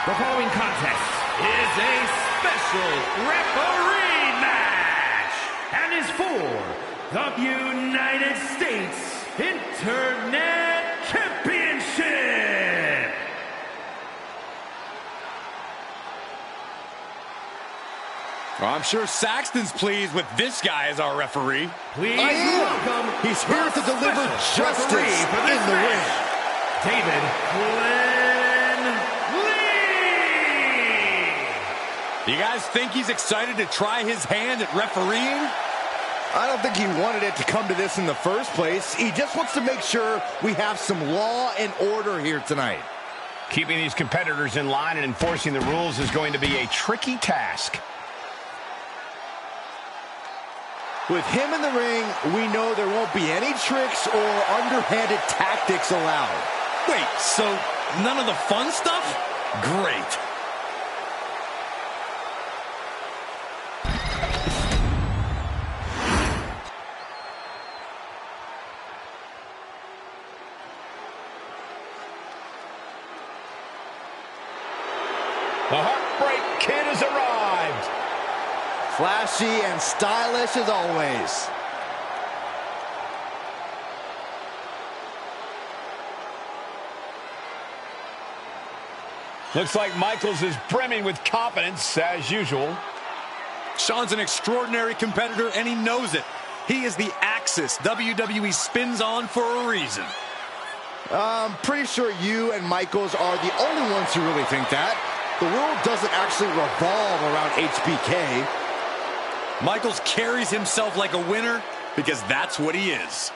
The following contest is a special referee match and is for the United States Internet Championship. Well, I'm sure Saxton's pleased with this guy as our referee. Please welcome. He's here to deliver justice in the ring. David You guys think he's excited to try his hand at refereeing? I don't think he wanted it to come to this in the first place. He just wants to make sure we have some law and order here tonight. Keeping these competitors in line and enforcing the rules is going to be a tricky task. With him in the ring, we know there won't be any tricks or underhanded tactics allowed. Wait, so none of the fun stuff? Great. The Heartbreak Kid has arrived. Flashy and stylish as always. Looks like Michaels is brimming with confidence, as usual. Shawn's an extraordinary competitor, and he knows it. He is the axis WWE spins on for a reason. I'm pretty sure you and Michaels are the only ones who really think that. The world doesn't actually revolve around HBK. Michaels carries himself like a winner because that's what he is.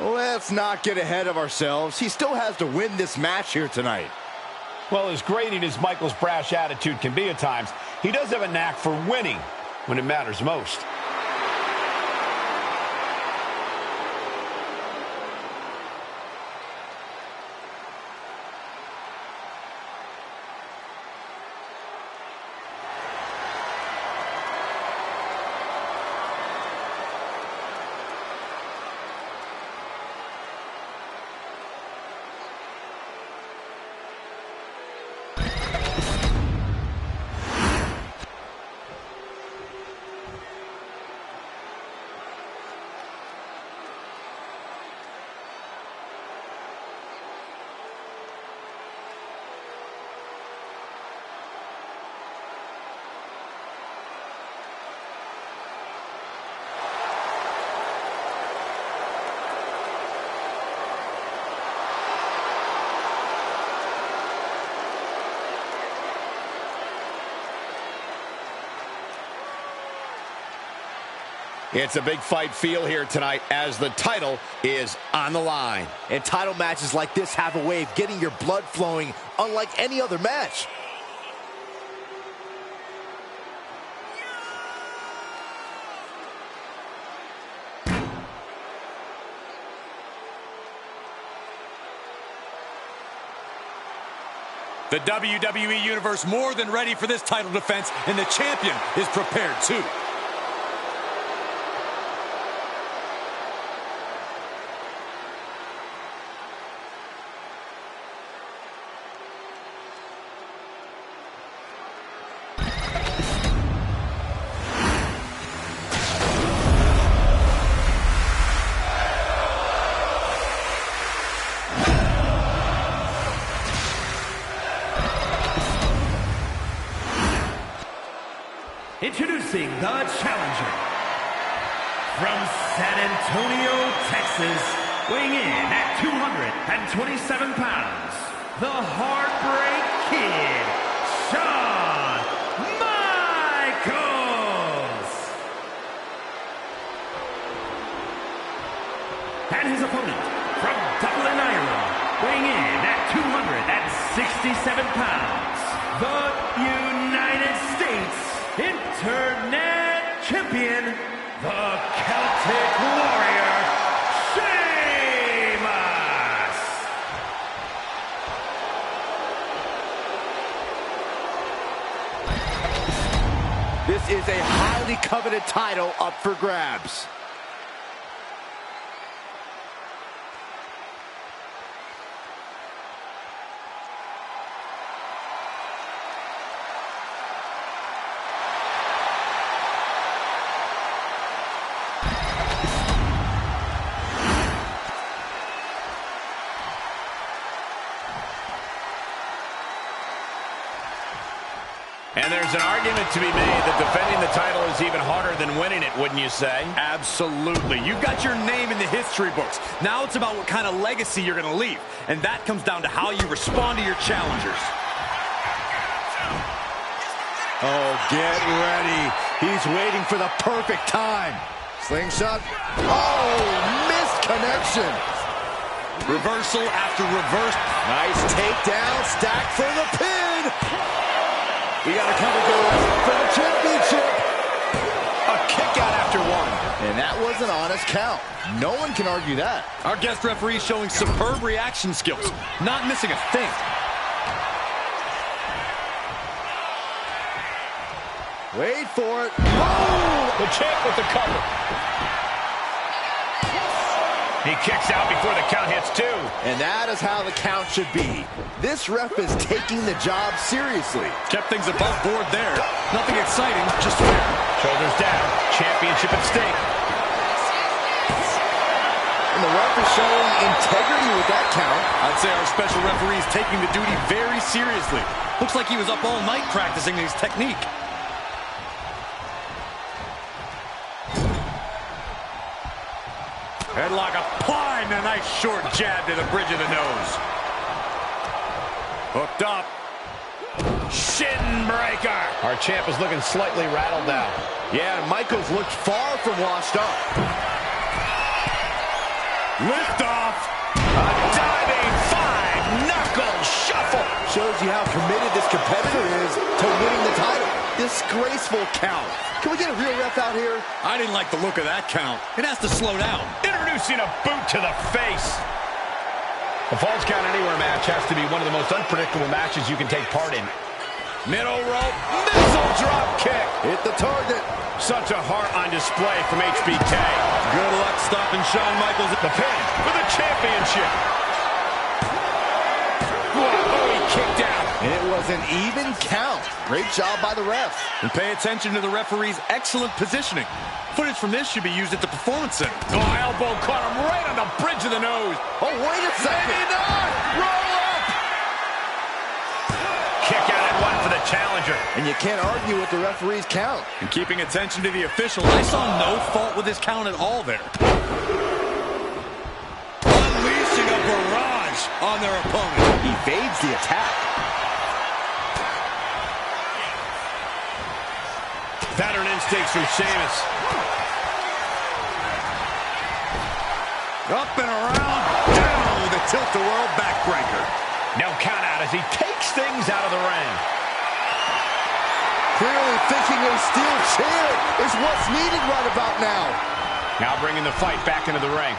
Let's not get ahead of ourselves. He still has to win this match here tonight. Well, as grating as Michaels' brash attitude can be at times, he does have a knack for winning when it matters most. It's a big fight feel here tonight as the title is on the line. And title matches like this have a way of getting your blood flowing unlike any other match. The WWE Universe more than ready for this title defense, and the champion is prepared too. Introducing the challenger from San Antonio, Texas, weighing in at 227 pounds, the Heartbreak Kid, Shawn Michaels. And his opponent from Dublin, Ireland, weighing in at 267 pounds, the United States Internet Champion, the Celtic Warrior, Sheamus! This is a highly coveted title up for grabs. And there's an argument to be made that defending the title is even harder than winning it, wouldn't you say? Absolutely. You've got your name in the history books. Now it's about what kind of legacy you're going to leave. And that comes down to how you respond to your challengers. Oh, get ready. He's waiting for the perfect time. Slingshot. Oh, missed connection. Reversal after reverse. Nice takedown, stacked for the pin. We got to cover goals for the championship. A kick out after one. And that was an honest count. No one can argue that. Our guest referee showing superb reaction skills, not missing a thing. Wait for it. Oh! The champ with the cover. He kicks out before the count hits two. And that is how the count should be. This ref is taking the job seriously. Kept things above board there. Nothing exciting, just fair. Shoulders down. Championship at stake. And the ref is showing integrity with that count. I'd say our special referee is taking the duty very seriously. Looks like he was up all night practicing his technique. Headlock applied and a nice short jab to the bridge of the nose. Hooked up. Shin breaker. Our champ is looking slightly rattled now. Yeah, Michaels looked far from washed up. Lift off. A diving five-knuckle shuffle. Shows you how committed this competitor is to winning the title. Disgraceful count. Can we get a real ref out here? I didn't like the look of that count. It has to slow down. Introducing a boot to the face. A Falls Count Anywhere match has to be one of the most unpredictable matches you can take part in. Middle rope. Missile drop kick. Hit the target. Such a heart on display from HBK. Good luck stopping Shawn Michaels at The pin for the championship. Whoa, he kicked out. And it was an even count. Great job by the ref. And pay attention to the referee's excellent positioning. Footage from this should be used at the Performance Center. Oh, elbow caught him right on the bridge of the nose. Oh, wait a second. Maybe not. Roll up. Kick out at one for the challenger. And you can't argue with the referee's count. And keeping attention to the official, I saw no fault with his count at all there. Unleashing a barrage on their opponent. Evades the attack. Veteran instincts from Sheamus. Up and around, down with a tilt-a-whirl backbreaker. No count out as he takes things out of the ring. Clearly thinking a steel chair is what's needed right about now. Now bringing the fight back into the ring.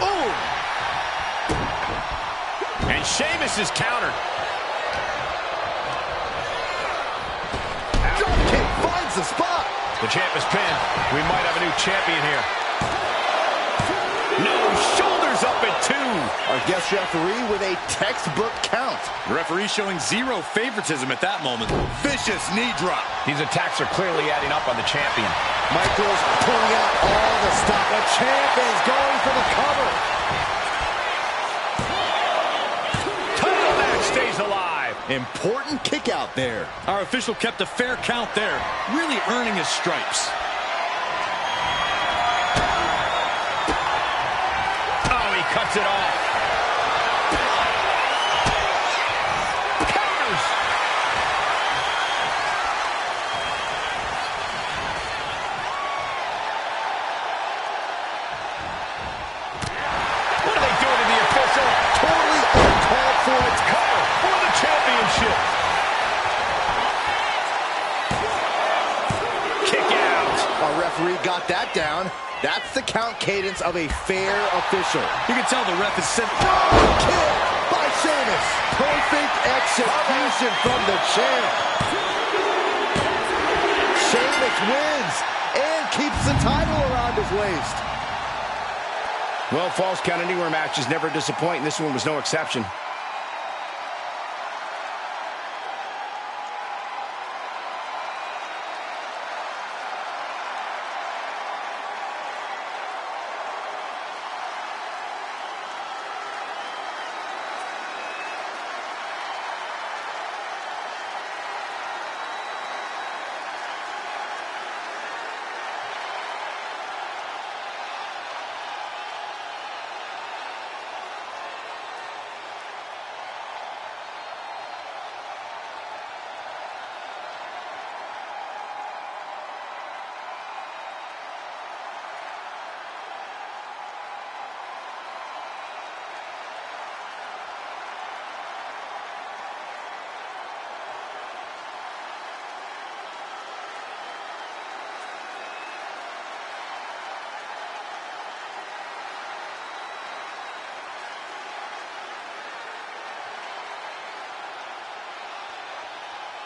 Oh! And Sheamus is countered. Dropkick finds the spot. The champ is pinned. We might have a new champion here. No, shoulders up at 2. Our guest referee with a textbook count. The referee showing zero favoritism at that moment. Vicious knee drop. These attacks are clearly adding up on the champion. Michaels pulling out all the stuff. The champ is going for the cover. Title match stays alive. Important kick out there. Our official kept a fair count there, really earning his stripes. Oh, he cuts it off. Counters. What are they doing to the official? Totally uncalled for. It's Cover for the championship. Kick out. Our referee got that down. That's the count cadence of a fair official. You can tell the ref is sent. Kick by Sheamus. Perfect execution from the champ. Sheamus wins and keeps the title around his waist. Well, false count anywhere matches never disappoint, and this one was no exception.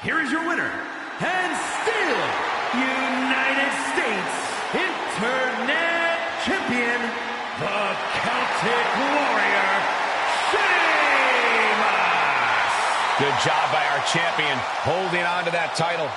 Here is your winner, and still United States Internet Champion, the Celtic Warrior, Sheamus. Good job by our champion holding on to that title.